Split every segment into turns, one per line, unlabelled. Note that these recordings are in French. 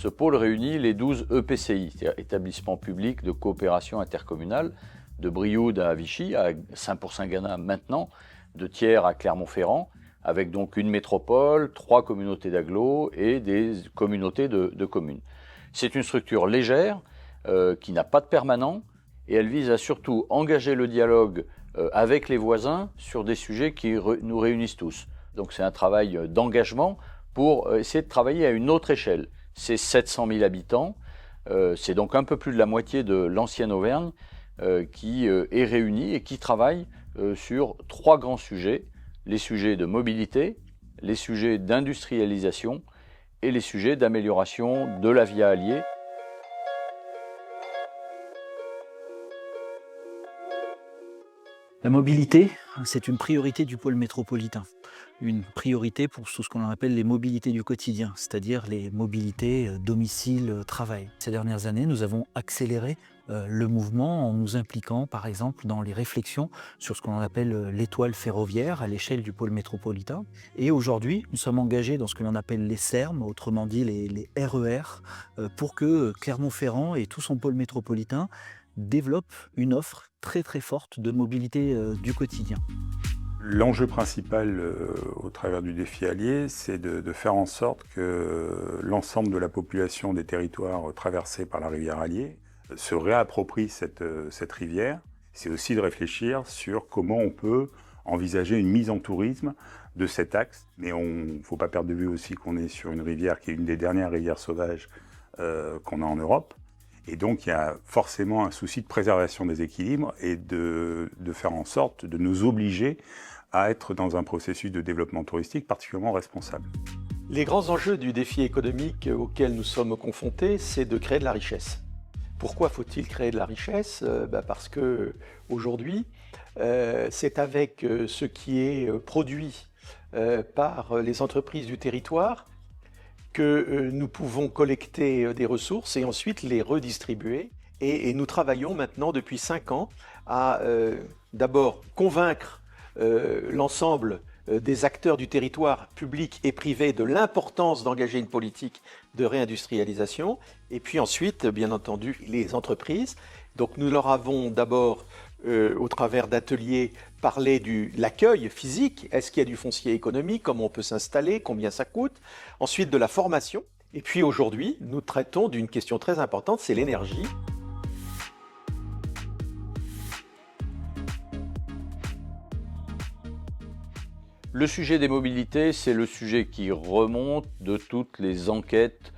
Ce pôle réunit les 12 EPCI, c'est-à-dire établissements publics de coopération intercommunale, de Brioude à Vichy, à Saint-Pour-Saint-Gana maintenant, de Thiers à Clermont-Ferrand, avec donc une métropole, 3 communautés d'agglos et des communautés de communes. C'est une structure légère, qui n'a pas de permanent, et elle vise à surtout engager le dialogue avec les voisins sur des sujets qui nous réunissent tous. Donc c'est un travail d'engagement pour essayer de travailler à une autre échelle. C'est 700 000 habitants, c'est donc un peu plus de la moitié de l'ancienne Auvergne qui est réunie et qui travaille sur 3 grands sujets, les sujets de mobilité, les sujets d'industrialisation et les sujets d'amélioration de la via alliée.
La mobilité, c'est une priorité du pôle métropolitain. Une priorité pour tout ce qu'on appelle les mobilités du quotidien, c'est-à-dire les mobilités domicile-travail. Ces dernières années, nous avons accéléré le mouvement en nous impliquant, par exemple, dans les réflexions sur ce qu'on appelle l'étoile ferroviaire à l'échelle du pôle métropolitain. Et aujourd'hui, nous sommes engagés dans ce que l'on appelle les SERM, autrement dit les RER, pour que Clermont-Ferrand et tout son pôle métropolitain développe une offre très très forte de mobilité du quotidien.
L'enjeu principal au travers du défi allié, c'est de faire en sorte que l'ensemble de la population des territoires traversés par la rivière Allier se réapproprie cette rivière. C'est aussi de réfléchir sur comment on peut envisager une mise en tourisme de cet axe. Mais il ne faut pas perdre de vue aussi qu'on est sur une rivière qui est une des dernières rivières sauvages qu'on a en Europe. Et donc, il y a forcément un souci de préservation des équilibres et de faire en sorte de nous obliger à être dans un processus de développement touristique particulièrement responsable.
Les grands enjeux du défi économique auquel nous sommes confrontés, c'est de créer de la richesse. Pourquoi faut-il créer de la richesse ? Parce qu'aujourd'hui, c'est avec ce qui est produit par les entreprises du territoire que nous pouvons collecter des ressources et ensuite les redistribuer. Et nous travaillons maintenant depuis 5 ans à d'abord convaincre l'ensemble des acteurs du territoire public et privé de l'importance d'engager une politique de réindustrialisation. Et puis ensuite, bien entendu, les entreprises. Donc nous leur avons d'abord, au travers d'ateliers, parlé de l'accueil physique. Est-ce qu'il y a du foncier économique? Comment on peut s'installer? Combien ça coûte? Ensuite, de la formation. Et puis aujourd'hui, nous traitons d'une question très importante, c'est l'énergie.
Le sujet des mobilités, c'est le sujet qui remonte de toutes les enquêtes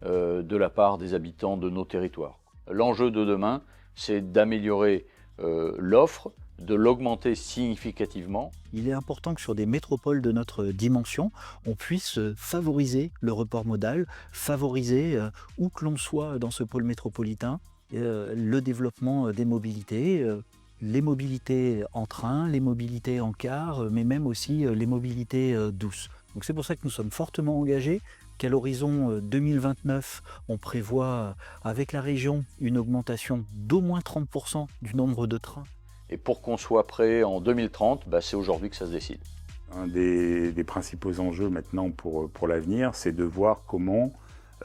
de la part des habitants de nos territoires. L'enjeu de demain, c'est d'améliorer l'offre, de l'augmenter significativement.
Il est important que sur des métropoles de notre dimension, on puisse favoriser le report modal, favoriser, où que l'on soit dans ce pôle métropolitain, le développement des mobilités, les mobilités en train, les mobilités en car, mais même aussi les mobilités douces. Donc c'est pour ça que nous sommes fortement engagés, qu'à l'horizon 2029, on prévoit avec la région une augmentation d'au moins 30% du nombre de trains.
Et pour qu'on soit prêt en 2030, c'est aujourd'hui que ça se décide.
Un des principaux enjeux maintenant pour l'avenir, c'est de voir comment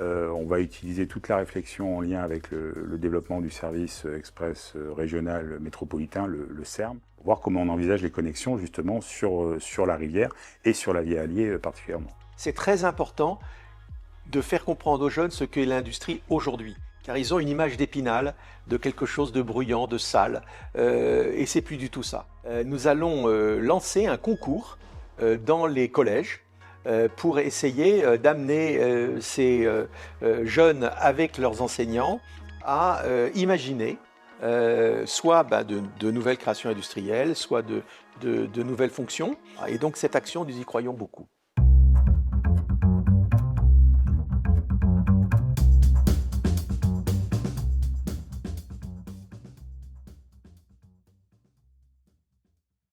on va utiliser toute la réflexion en lien avec le développement du service express régional métropolitain, le SERM, pour voir comment on envisage les connexions justement sur la rivière et sur la via alliée particulièrement.
C'est très important de faire comprendre aux jeunes ce qu'est l'industrie aujourd'hui. Car ils ont une image d'Épinal, de quelque chose de bruyant, de sale, et c'est plus du tout ça. Nous allons lancer un concours dans les collèges pour essayer d'amener ces jeunes avec leurs enseignants à imaginer soit de nouvelles créations industrielles, soit de nouvelles fonctions. Et donc cette action, nous y croyons beaucoup.